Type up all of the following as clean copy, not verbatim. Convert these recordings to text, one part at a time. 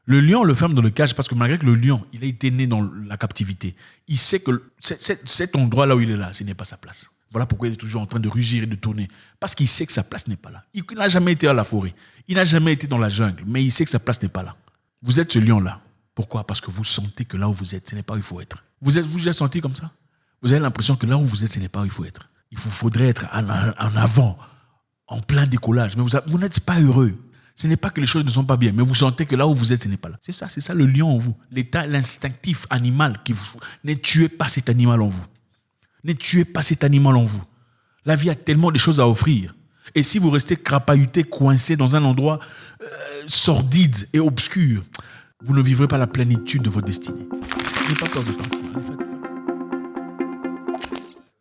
Le lion le ferme dans le cage parce que malgré que le lion, il a été né dans la captivité, il sait que cet endroit-là où il est là, ce n'est pas sa place. Voilà pourquoi il est toujours en train de rugir et de tourner. Parce qu'il sait que sa place n'est pas là. Il n'a jamais été à la forêt. Il n'a jamais été dans la jungle. Mais il sait que sa place n'est pas là. Vous êtes ce lion-là. Pourquoi ? Parce que vous sentez que là où vous êtes, ce n'est pas où il faut être. Vous déjà senti comme ça ? Vous avez l'impression que là où vous êtes, ce n'est pas où il faut être. Il faudrait être en avant, en plein décollage. Mais vous n'êtes pas heureux. Ce n'est pas que les choses ne sont pas bien, mais vous sentez que là où vous êtes, ce n'est pas là. C'est ça le lion en vous. L'instinctif animal qui vous... Ne tuez pas cet animal en vous. Ne tuez pas cet animal en vous. La vie a tellement de choses à offrir. Et si vous restez crapahuté, coincé dans un endroit sordide et obscur, vous ne vivrez pas la plénitude de votre destinée. N'ayez pas peur de partir.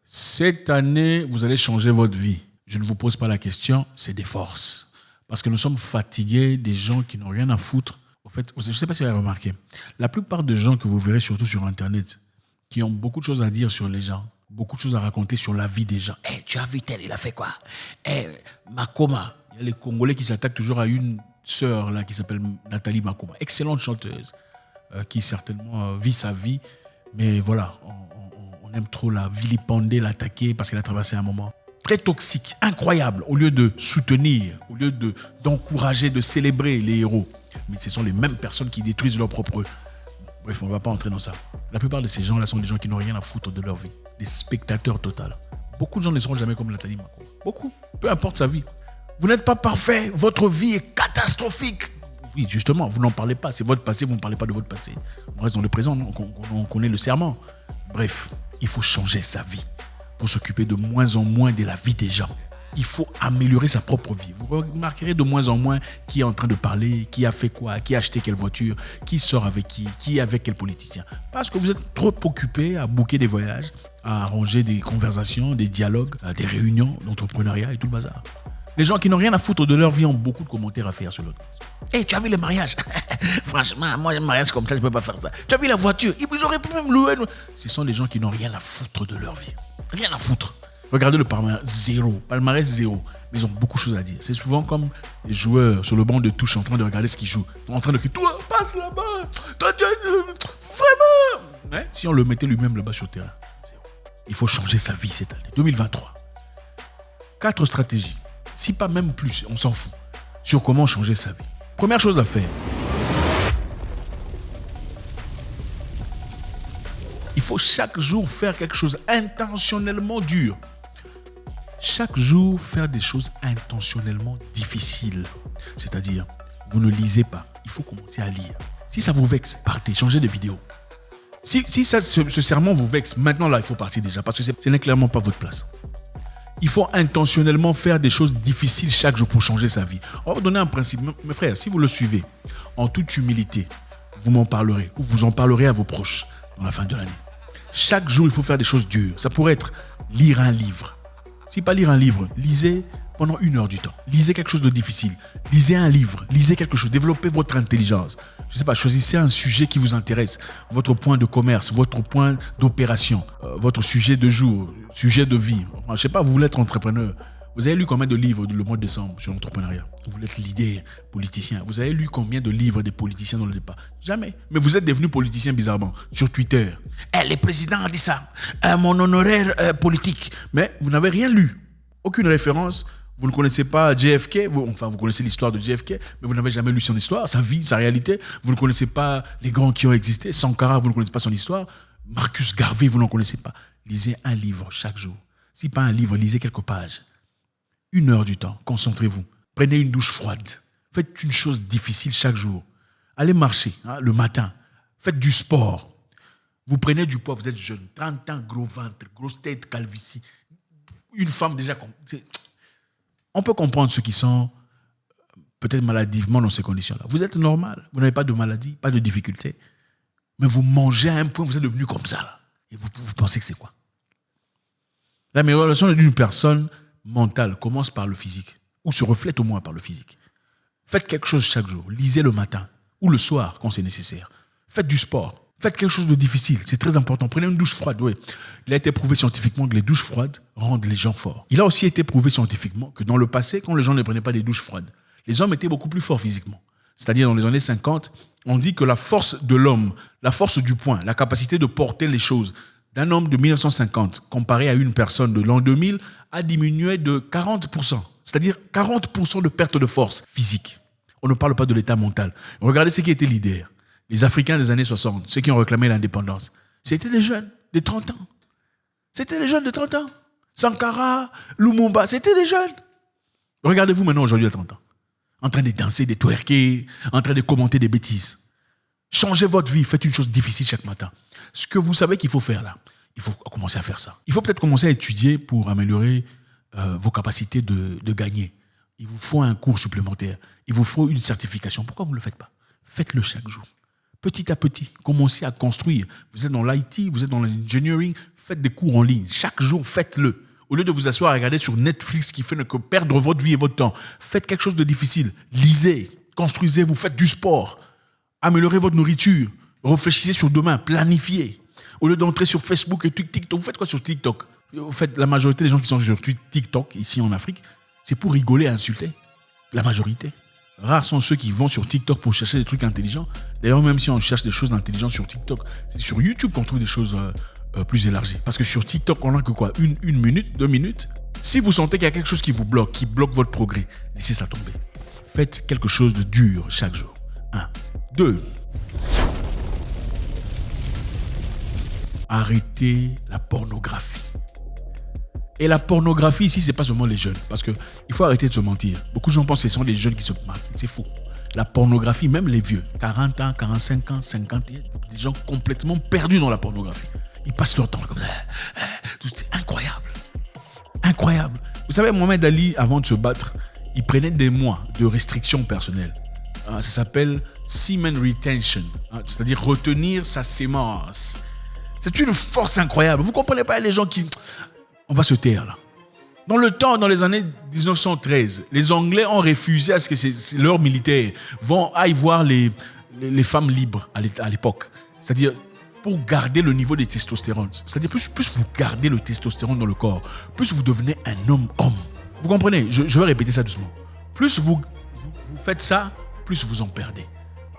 Cette année, vous allez changer votre vie. Je ne vous pose pas la question, c'est des forces. Parce que nous sommes fatigués des gens qui n'ont rien à foutre. En fait, je ne sais pas si vous avez remarqué, la plupart des gens que vous verrez surtout sur Internet, qui ont beaucoup de choses à dire sur les gens, beaucoup de choses à raconter sur la vie des gens. Tu as vu tel, il a fait quoi ? Makoma, il y a les Congolais qui s'attaquent toujours à une sœur là, qui s'appelle Nathalie Makoma, excellente chanteuse, qui certainement vit sa vie, mais voilà, on aime trop la vilipender, l'attaquer parce qu'elle a traversé un moment très toxique, incroyable, au lieu de soutenir, au lieu d'encourager, de célébrer les héros. Mais ce sont les mêmes personnes qui détruisent leur propre... Bref, on ne va pas entrer dans ça. La plupart de ces gens-là sont des gens qui n'ont rien à foutre de leur vie. Des spectateurs totaux. Beaucoup de gens ne seront jamais comme Nathalie Makoma. Beaucoup. Peu importe sa vie. Vous n'êtes pas parfait. Votre vie est catastrophique. Oui, justement, vous n'en parlez pas. C'est votre passé, vous ne parlez pas de votre passé. On reste dans le présent, on connaît le serment. Bref, il faut changer sa vie pour s'occuper de moins en moins de la vie des gens. Il faut améliorer sa propre vie. Vous remarquerez de moins en moins qui est en train de parler, qui a fait quoi, qui a acheté quelle voiture, qui sort avec qui est avec quel politicien. Parce que vous êtes trop occupé à booker des voyages, à arranger des conversations, des dialogues, des réunions d'entrepreneuriat et tout le bazar. Les gens qui n'ont rien à foutre de leur vie ont beaucoup de commentaires à faire sur l'autre. Tu as vu le mariage ? Franchement, moi, un mariage comme ça, je ne peux pas faire ça. Tu as vu la voiture ? Ils auraient pu même louer. Ce sont des gens qui n'ont rien à foutre de leur vie. Rien à foutre. Regardez le palmarès zéro. Mais ils ont beaucoup de choses à dire. C'est souvent comme les joueurs sur le banc de touche en train de regarder ce qu'ils jouent. Ils sont en train de crier, toi, passe là-bas. Vraiment. Si on le mettait lui-même là-bas sur le terrain, zéro. Il faut changer sa vie cette année. 2023. 4 stratégies. Si pas même plus, on s'en fout. Sur comment changer sa vie. Première chose à faire. Il faut chaque jour faire quelque chose intentionnellement dur. Chaque jour, faire des choses intentionnellement difficiles. C'est-à-dire, vous ne lisez pas. Il faut commencer à lire. Si ça vous vexe, partez, changez de vidéo. Si ce serment vous vexe, maintenant là, il faut partir déjà. Parce que ce n'est clairement pas votre place. Il faut intentionnellement faire des choses difficiles chaque jour pour changer sa vie. On va vous donner un principe. Mes frères, si vous le suivez, en toute humilité, vous m'en parlerez. Ou vous en parlerez à vos proches dans la fin de l'année. Chaque jour, il faut faire des choses dures. Ça pourrait être lire un livre. Si pas lire un livre, lisez pendant 1 heure du temps. Lisez quelque chose de difficile. Lisez un livre. Lisez quelque chose. Développez votre intelligence. Je ne sais pas, choisissez un sujet qui vous intéresse. Votre point de commerce, votre point d'opération, votre sujet de jour, sujet de vie. Enfin, je ne sais pas, vous voulez être entrepreneur. Vous avez lu combien de livres le mois de décembre sur l'entrepreneuriat ? Vous voulez être leader, politicien. Vous avez lu combien de livres des politiciens dans le départ ? Jamais. Mais vous êtes devenu politicien bizarrement sur Twitter. Le président a dit ça. Mon honoraire politique. Mais vous n'avez rien lu. Aucune référence. Vous ne connaissez pas JFK. Vous connaissez l'histoire de JFK, mais vous n'avez jamais lu son histoire, sa vie, sa réalité. Vous ne connaissez pas les grands qui ont existé. Sankara, vous ne connaissez pas son histoire. Marcus Garvey, vous n'en connaissez pas. Lisez un livre chaque jour. Si pas un livre, lisez quelques pages. 1 heure du temps, concentrez-vous. Prenez une douche froide. Faites une chose difficile chaque jour. Allez marcher le matin. Faites du sport. Vous prenez du poids, vous êtes jeune. 30 ans, gros ventre, grosse tête, calvitie. Une femme déjà... On peut comprendre ceux qui sont peut-être maladivement dans ces conditions-là. Vous êtes normal. Vous n'avez pas de maladie, pas de difficulté. Mais vous mangez à un point, vous êtes devenu comme ça. Là. Et vous pensez que c'est quoi ? L'amélioration d'une personne mentale commence par le physique, ou se reflète au moins par le physique. Faites quelque chose chaque jour. Lisez le matin ou le soir quand c'est nécessaire. Faites du sport. Faites quelque chose de difficile, c'est très important. Prenez une douche froide, oui. Il a été prouvé scientifiquement que les douches froides rendent les gens forts. Il a aussi été prouvé scientifiquement que dans le passé, quand les gens ne prenaient pas des douches froides, les hommes étaient beaucoup plus forts physiquement. C'est-à-dire dans les années 50, on dit que la force de l'homme, la force du poing, la capacité de porter les choses d'un homme de 1950 comparé à une personne de l'an 2000 a diminué de 40%. C'est-à-dire 40% de perte de force physique. On ne parle pas de l'état mental. Regardez ce qui était leader. Les Africains des années 60, ceux qui ont réclamé l'indépendance, c'était des jeunes de 30 ans. C'était des jeunes de 30 ans. Sankara, Lumumba, c'était des jeunes. Regardez-vous maintenant aujourd'hui à 30 ans. En train de danser, de twerker, en train de commenter des bêtises. Changez votre vie, faites une chose difficile chaque matin. Ce que vous savez qu'il faut faire là, il faut commencer à faire ça. Il faut peut-être commencer à étudier pour améliorer vos capacités de gagner. Il vous faut un cours supplémentaire. Il vous faut une certification. Pourquoi vous ne le faites pas? Faites-le chaque jour. Petit à petit, commencez à construire. Vous êtes dans l'IT, vous êtes dans l'engineering, faites des cours en ligne. Chaque jour, faites-le. Au lieu de vous asseoir à regarder sur Netflix qui fait que perdre votre vie et votre temps, faites quelque chose de difficile. Lisez, construisez-vous, faites du sport. Améliorez votre nourriture. Réfléchissez sur demain, planifiez. Au lieu d'entrer sur Facebook et TikTok, vous faites quoi sur TikTok? Vous faites la majorité des gens qui sont sur TikTok, ici en Afrique, c'est pour rigoler et insulter. La majorité. Rares sont ceux qui vont sur TikTok pour chercher des trucs intelligents. D'ailleurs, même si on cherche des choses intelligentes sur TikTok, c'est sur YouTube qu'on trouve des choses plus élargies. Parce que sur TikTok, on n'a que quoi? Une minute, 2 minutes. Si vous sentez qu'il y a quelque chose qui vous bloque, qui bloque votre progrès, laissez ça tomber. Faites quelque chose de dur chaque jour. 1. 2. Arrêtez la pornographie. Et la pornographie ici, c'est pas seulement les jeunes. Parce que il faut arrêter de se mentir. Beaucoup de gens pensent que ce sont les jeunes qui se marquent. C'est faux. La pornographie, même les vieux, 40 ans, 45 ans, 50 ans, des gens complètement perdus dans la pornographie. Ils passent leur temps comme ça. C'est incroyable. Incroyable. Vous savez, Mohamed Ali, avant de se battre, il prenait des mois de restrictions personnelles. Ça s'appelle semen retention. C'est-à-dire retenir sa sémence. C'est une force incroyable. Vous comprenez pas les gens qui... On va se taire là. Dans le temps, dans les années 1913, les Anglais ont refusé à ce que leurs militaires aillent voir les femmes libres à l'époque. C'est-à-dire, pour garder le niveau de testostérone. C'est-à-dire, plus vous gardez le testostérone dans le corps, plus vous devenez un homme. Vous comprenez? Je vais répéter ça doucement. Plus vous faites ça, plus vous en perdez.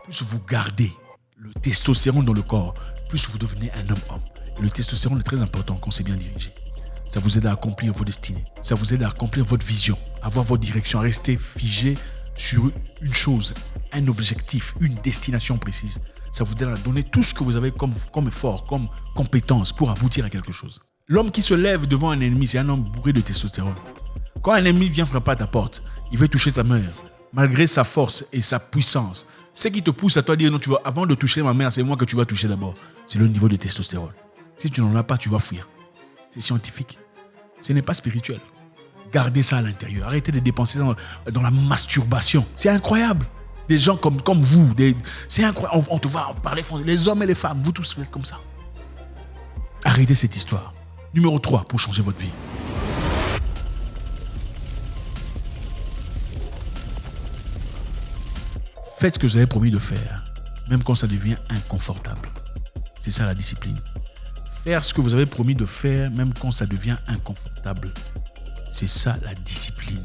Plus vous gardez le testostérone dans le corps, plus vous devenez un homme. Et le testostérone est très important quand c'est bien dirigé. Ça vous aide à accomplir vos destinées. Ça vous aide à accomplir votre vision, à avoir votre direction, à rester figé sur une chose, un objectif, une destination précise. Ça vous aide à donner tout ce que vous avez comme effort, comme compétence pour aboutir à quelque chose. L'homme qui se lève devant un ennemi, c'est un homme bourré de testostérone. Quand un ennemi vient frapper à ta porte, il veut toucher ta mère, malgré sa force et sa puissance. Ce qui te pousse à toi dire non, avant de toucher ma mère, c'est moi que tu vas toucher d'abord. C'est le niveau de testostérone. Si tu n'en as pas, tu vas fuir. C'est scientifique. Ce n'est pas spirituel. Gardez ça à l'intérieur. Arrêtez de dépenser dans la masturbation. C'est incroyable. Des gens comme vous, c'est incroyable. On te voit parler, les hommes et les femmes, vous tous, vous êtes comme ça. Arrêtez cette histoire. Numéro 3 pour changer votre vie. Faites ce que vous avez promis de faire, même quand ça devient inconfortable. C'est ça la discipline. Faire ce que vous avez promis de faire, même quand ça devient inconfortable. C'est ça la discipline.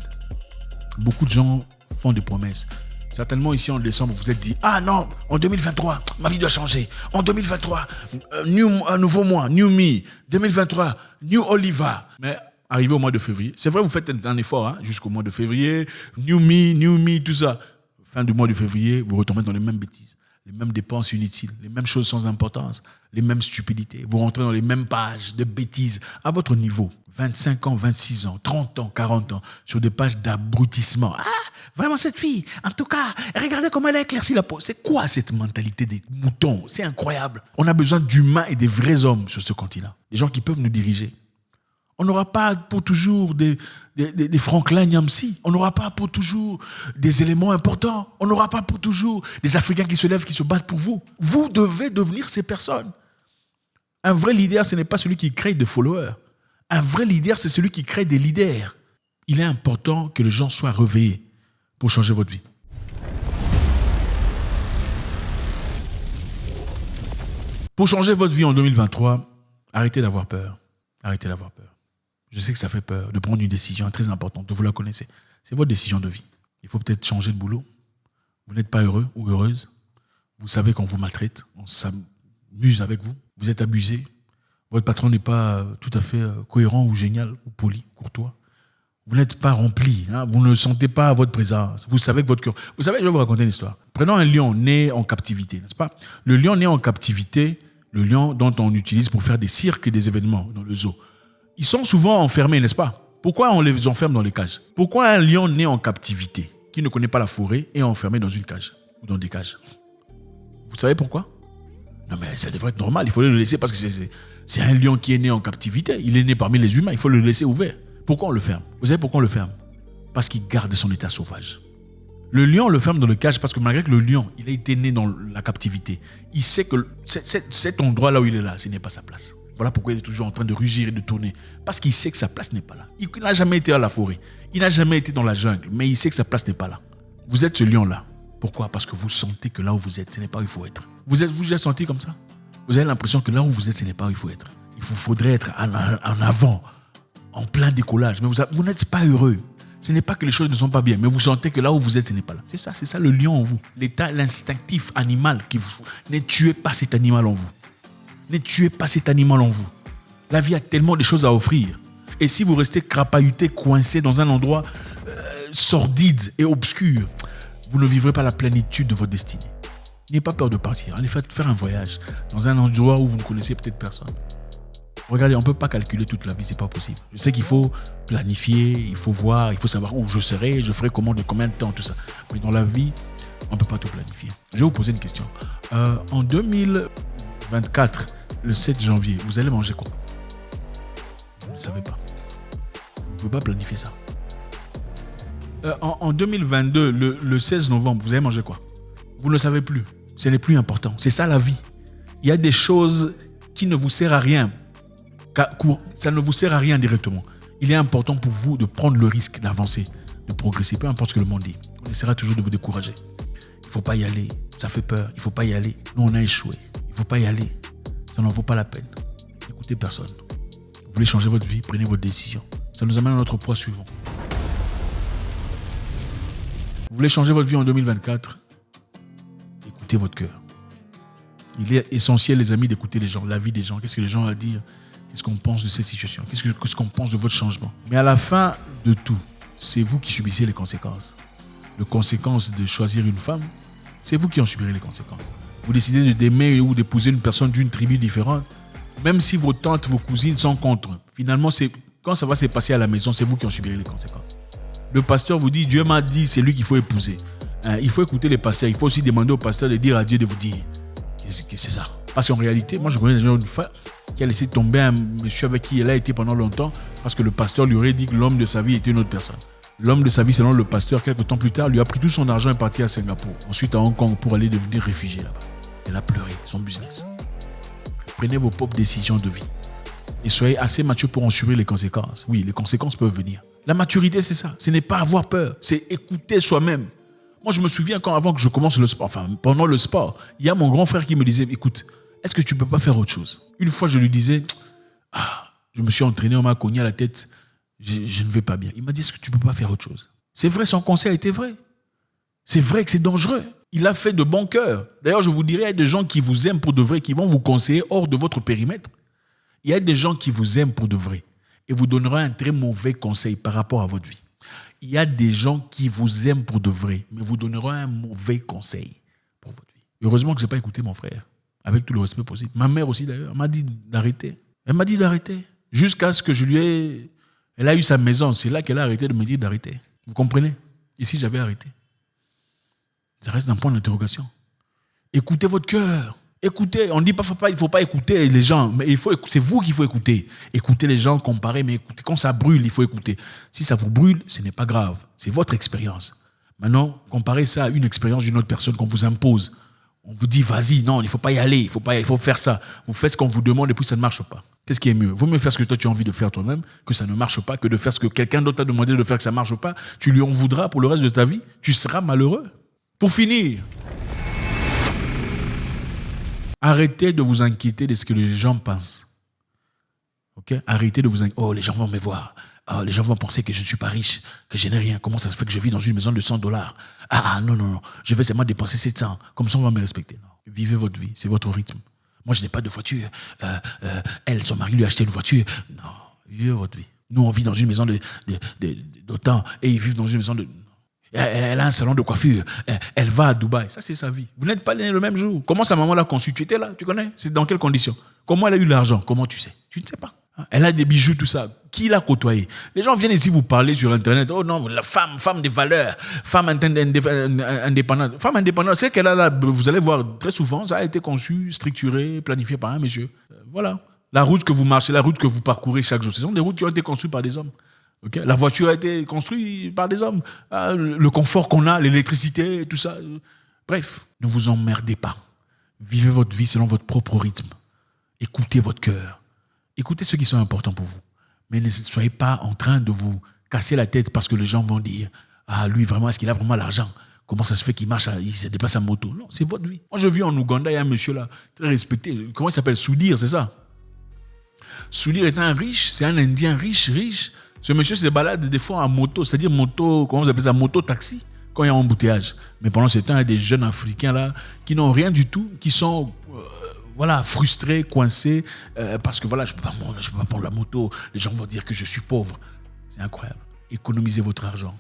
Beaucoup de gens font des promesses. Certainement ici en décembre, vous vous êtes dit « Ah non, en 2023, ma vie doit changer. En 2023, un nouveau mois, new me. 2023, new Oliver. » Mais arrivé au mois de février, c'est vrai, vous faites un effort jusqu'au mois de février. New me, tout ça. Fin du mois de février, vous retombez dans les mêmes bêtises. Les mêmes dépenses inutiles, les mêmes choses sans importance, les mêmes stupidités. Vous rentrez dans les mêmes pages de bêtises à votre niveau. 25 ans, 26 ans, 30 ans, 40 ans, sur des pages d'abrutissement. Ah, vraiment cette fille, en tout cas, regardez comment elle a éclairci la peau. C'est quoi cette mentalité des moutons? C'est incroyable. On a besoin d'humains et des vrais hommes sur ce continent. Des gens qui peuvent nous diriger. On n'aura pas pour toujours des Franklin Nyamsi. On n'aura pas pour toujours des éléments importants. On n'aura pas pour toujours des Africains qui se lèvent, qui se battent pour vous. Vous devez devenir ces personnes. Un vrai leader, ce n'est pas celui qui crée des followers. Un vrai leader, c'est celui qui crée des leaders. Il est important que les gens soient réveillés pour changer votre vie. Pour changer votre vie en 2023, arrêtez d'avoir peur. Arrêtez d'avoir peur. Je sais que ça fait peur de prendre une décision très importante. Vous la connaissez. C'est votre décision de vie. Il faut peut-être changer de boulot. Vous n'êtes pas heureux ou heureuse. Vous savez qu'on vous maltraite. On s'amuse avec vous. Vous êtes abusé. Votre patron n'est pas tout à fait cohérent ou génial ou poli, courtois. Vous n'êtes pas rempli. Vous ne sentez pas votre présence. Vous savez que votre cœur... Vous savez, je vais vous raconter une histoire. Prenons un lion né en captivité, n'est-ce pas? Le lion né en captivité, le lion dont on utilise pour faire des cirques et des événements dans le zoo. Ils sont souvent enfermés, n'est-ce pas? Pourquoi on les enferme dans les cages? Pourquoi un lion né en captivité, qui ne connaît pas la forêt, est enfermé dans une cage ou dans des cages? Vous savez pourquoi? Non mais ça devrait être normal, il faut le laisser parce que c'est un lion qui est né en captivité. Il est né parmi les humains, il faut le laisser ouvert. Pourquoi on le ferme? Vous savez pourquoi on le ferme? Parce qu'il garde son état sauvage. Le lion, on le ferme dans le cage parce que malgré que le lion, il a été né dans la captivité, il sait que cet endroit-là où il est là, ce n'est pas sa place. Voilà pourquoi il est toujours en train de rugir et de tourner. Parce qu'il sait que sa place n'est pas là. Il n'a jamais été à la forêt. Il n'a jamais été dans la jungle. Mais il sait que sa place n'est pas là. Vous êtes ce lion-là. Pourquoi? Parce que vous sentez que là où vous êtes, ce n'est pas où il faut être. Vous déjà senti comme ça? Vous avez l'impression que là où vous êtes, ce n'est pas où il faut être. Il faudrait être en avant, en plein décollage. Mais vous n'êtes pas heureux. Ce n'est pas que les choses ne sont pas bien, mais vous sentez que là où vous êtes, ce n'est pas là. C'est ça le lion en vous. L'état, l'instinctif animal qui vous... Ne tuez pas cet animal en vous. Ne tuez pas cet animal en vous. La vie a tellement de choses à offrir. Et si vous restez crapahuté, coincé dans un endroit sordide et obscur, vous ne vivrez pas la plénitude de votre destinée. N'ayez pas peur de partir. Allez faire un voyage dans un endroit où vous ne connaissez peut-être personne. Regardez, on ne peut pas calculer toute la vie, c'est pas possible. Je sais qu'il faut planifier, il faut voir, il faut savoir où je serai, je ferai comment, de combien de temps, tout ça. Mais dans la vie, on ne peut pas tout planifier. Je vais vous poser une question. En 2024, le 7 janvier, vous allez manger quoi? Vous ne savez pas. Vous ne pouvez pas planifier ça. En 2022, le 16 novembre, vous allez manger quoi? Vous ne le savez plus. Ce n'est plus important. C'est ça la vie. Il y a des choses qui ne vous servent à rien. Ça ne vous sert à rien directement. Il est important pour vous de prendre le risque d'avancer, de progresser, peu importe ce que le monde dit. On essaiera toujours de vous décourager. Il ne faut pas y aller. Ça fait peur. Il ne faut pas y aller. Nous, on a échoué. Il ne faut pas y aller. Ça n'en vaut pas la peine. N'écoutez personne. Vous voulez changer votre vie, prenez votre décision. Ça nous amène à notre point suivant. Vous voulez changer votre vie en 2024? Écoutez votre cœur. Il est essentiel, les amis, d'écouter les gens, la vie des gens. Qu'est-ce que les gens ont à dire? Qu'est-ce qu'on pense de cette situation? Qu'est-ce qu'on pense de votre changement? Mais à la fin de tout, c'est vous qui subissez les conséquences. Les conséquences de choisir une femme, c'est vous qui en subirez les conséquences. Vous décidez d'aimer ou d'épouser une personne d'une tribu différente, même si vos tantes, vos cousines sont contre. Finalement, quand ça va se passer à la maison, c'est vous qui en subirez les conséquences. Le pasteur vous dit, Dieu m'a dit, c'est lui qu'il faut épouser. Il faut écouter les pasteurs. Il faut aussi demander au pasteur de dire à Dieu de vous dire que c'est ça. Parce qu'en réalité, moi je connais déjà une femme qui a laissé tomber un monsieur avec qui elle a été pendant longtemps parce que le pasteur lui aurait dit que l'homme de sa vie était une autre personne. L'homme de sa vie, selon le pasteur, quelques temps plus tard, lui a pris tout son argent et est parti à Singapour. Ensuite à Hong Kong pour aller devenir réfugié là-bas. Elle a pleuré, son business. Prenez vos propres décisions de vie. Et soyez assez mature pour en subir les conséquences. Oui, les conséquences peuvent venir. La maturité, c'est ça. Ce n'est pas avoir peur, c'est écouter soi-même. Moi, je me souviens avant que je commence le sport, pendant le sport, il y a mon grand frère qui me disait, écoute, est-ce que tu ne peux pas faire autre chose? Une fois, je lui disais, je me suis entraîné, on m'a cogné à la tête, je ne vais pas bien. Il m'a dit, est-ce que tu ne peux pas faire autre chose? C'est vrai, son conseil a été vrai. C'est vrai que c'est dangereux. Il a fait de bon cœur. D'ailleurs, je vous dirais, il y a des gens qui vous aiment pour de vrai, qui vont vous conseiller hors de votre périmètre. Il y a des gens qui vous aiment pour de vrai et vous donneront un très mauvais conseil par rapport à votre vie. Il y a des gens qui vous aiment pour de vrai, mais vous donneront un mauvais conseil pour votre vie. Heureusement que je n'ai pas écouté mon frère, avec tout le respect possible. Ma mère aussi d'ailleurs, elle m'a dit d'arrêter. Elle m'a dit d'arrêter. Jusqu'à ce que elle a eu sa maison, c'est là qu'elle a arrêté de me dire d'arrêter. Vous comprenez? Ici, j'avais arrêté. Ça reste un point d'interrogation. Écoutez votre cœur. Écoutez, on ne dit pas il ne faut pas écouter les gens, mais c'est vous qu'il faut écouter. Écoutez les gens, comparer, mais écoutez, quand ça brûle, il faut écouter. Si ça vous brûle, ce n'est pas grave. C'est votre expérience. Maintenant, comparez ça à une expérience d'une autre personne qu'on vous impose. On vous dit, vas-y, non, il ne faut pas y aller, il faut faire ça. Vous faites ce qu'on vous demande et puis ça ne marche pas. Qu'est-ce qui est mieux? Vaut mieux faire ce que toi tu as envie de faire toi-même, que ça ne marche pas, que de faire ce que quelqu'un d'autre t'a demandé de faire, que ça ne marche pas. Tu lui en voudras pour le reste de ta vie. Tu seras malheureux. Pour finir, Arrêtez de vous inquiéter de ce que les gens pensent. Ok? Arrêtez de vous inquiéter. Oh, les gens vont me voir. Oh, les gens vont penser que je ne suis pas riche, que je n'ai rien. Comment ça se fait que je vis dans une maison de $100? Non. Je vais seulement dépenser 700. Comme ça, on va me respecter. Non. Vivez votre vie. C'est votre rythme. Moi, je n'ai pas de voiture. Elle, son mari lui a acheté une voiture. Non. Vivez votre vie. Nous, on vit dans une maison d'autant et ils vivent dans une maison de... Elle a un salon de coiffure. Elle va à Dubaï. Ça, c'est sa vie. Vous n'êtes pas nés le même jour. Comment sa maman l'a conçu? Tu étais là, tu connais? C'est dans quelles conditions? Comment elle a eu l'argent? Comment tu sais? Tu ne sais pas. Elle a des bijoux, tout ça. Qui l'a côtoyé? Les gens viennent ici vous parler sur Internet. Oh non, la femme des valeurs, femme indépendante. Femme indépendante, c'est qu'elle a là, vous allez voir très souvent, ça a été conçu, structuré, planifié par un monsieur. Voilà. La route que vous marchez, la route que vous parcourez chaque jour, ce sont des routes qui ont été construites par des hommes. Okay? La voiture a été construite par des hommes. Le confort qu'on a, l'électricité, tout ça. Bref, ne vous emmerdez pas. Vivez votre vie selon votre propre rythme. Écoutez votre cœur. Écoutez ceux qui sont importants pour vous. Mais ne soyez pas en train de vous casser la tête parce que les gens vont dire « Ah, lui, vraiment, est-ce qu'il a vraiment l'argent? Comment ça se fait qu'il marche, il se déplace en moto ?» Non, c'est votre vie. Moi, je vis en Ouganda, il y a un monsieur là, très respecté. Comment il s'appelle? Soudir, c'est ça? Soudir est un riche, c'est un Indien riche. Ce monsieur se balade des fois en moto, c'est-à-dire moto, comment vous appelez ça? Moto-taxi, quand il y a un embouteillage. Mais pendant ce temps, il y a des jeunes Africains là qui n'ont rien du tout, qui sont... frustrés, coincés, parce que je peux pas prendre la moto, les gens vont dire que je suis pauvre. C'est incroyable. Économisez votre argent.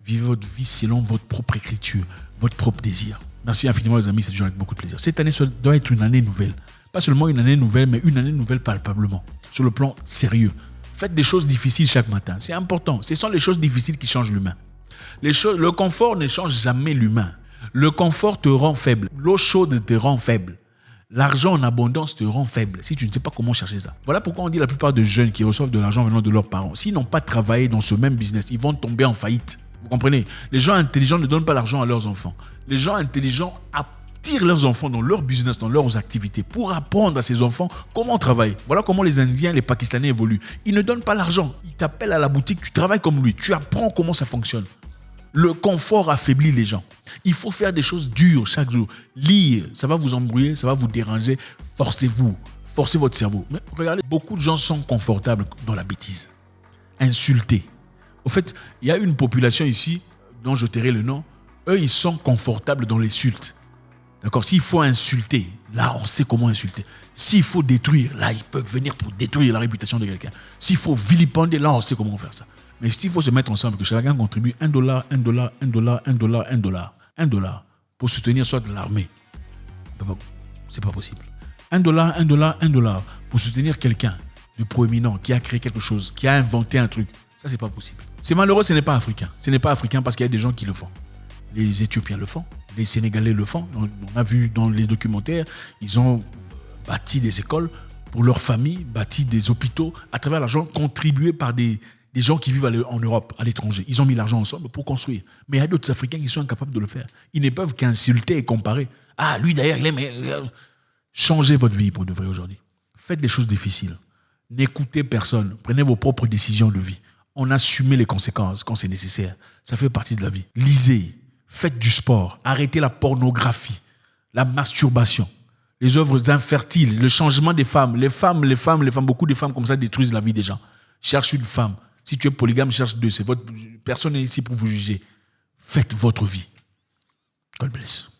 Vivez votre vie selon votre propre écriture, votre propre désir. Merci infiniment les amis, c'est toujours avec beaucoup de plaisir. Cette année doit être une année nouvelle. Pas seulement une année nouvelle, mais une année nouvelle palpablement, sur le plan sérieux. Faites des choses difficiles chaque matin, c'est important. Ce sont les choses difficiles qui changent l'humain. Le confort ne change jamais l'humain. Le confort te rend faible. L'eau chaude te rend faible. L'argent en abondance te rend faible si tu ne sais pas comment chercher ça. Voilà pourquoi on dit la plupart des jeunes qui reçoivent de l'argent venant de leurs parents, s'ils n'ont pas travaillé dans ce même business, ils vont tomber en faillite. Vous comprenez? Les gens intelligents ne donnent pas l'argent à leurs enfants. Les gens intelligents attirent leurs enfants dans leur business, dans leurs activités pour apprendre à ces enfants comment travailler. Voilà comment les Indiens, les Pakistanais évoluent. Ils ne donnent pas l'argent. Ils t'appellent à la boutique, tu travailles comme lui. Tu apprends comment ça fonctionne. Le confort affaiblit les gens. Il faut faire des choses dures chaque jour. Lire, ça va vous embrouiller, ça va vous déranger. Forcez-vous, forcez votre cerveau. Mais regardez, beaucoup de gens sont confortables dans la bêtise. Insulter. Au fait, il y a une population ici, dont je tairai le nom, eux, ils sont confortables dans l'insulte. D'accord? S'il faut insulter, là, on sait comment insulter. S'il faut détruire, là, ils peuvent venir pour détruire la réputation de quelqu'un. S'il faut vilipender, là, on sait comment faire ça. Mais s'il faut se mettre ensemble, que chacun contribue $1, $1, $1, $1, $1 pour soutenir soit l'armée. C'est pas possible. $1, $1, $1 pour soutenir quelqu'un de proéminent qui a créé quelque chose, qui a inventé un truc. Ça, c'est pas possible. C'est malheureux, ce n'est pas africain. Ce n'est pas africain parce qu'il y a des gens qui le font. Les Éthiopiens le font, les Sénégalais le font. On a vu dans les documentaires, ils ont bâti des écoles pour leur famille, bâti des hôpitaux à travers l'argent contribué par des gens qui vivent en Europe, à l'étranger. Ils ont mis l'argent ensemble pour construire. Mais il y a d'autres Africains qui sont incapables de le faire. Ils ne peuvent qu'insulter et comparer. Ah, lui d'ailleurs, il aime... Changez votre vie pour de vrai aujourd'hui. Faites des choses difficiles. N'écoutez personne. Prenez vos propres décisions de vie. On assume les conséquences quand c'est nécessaire. Ça fait partie de la vie. Lisez. Faites du sport. Arrêtez la pornographie, la masturbation, les œuvres infertiles, le changement des femmes. Les femmes, beaucoup de femmes comme ça détruisent la vie des gens. Cherche une femme. Si tu es polygame, cherche deux. Personne n'est ici pour vous juger. Faites votre vie. God bless.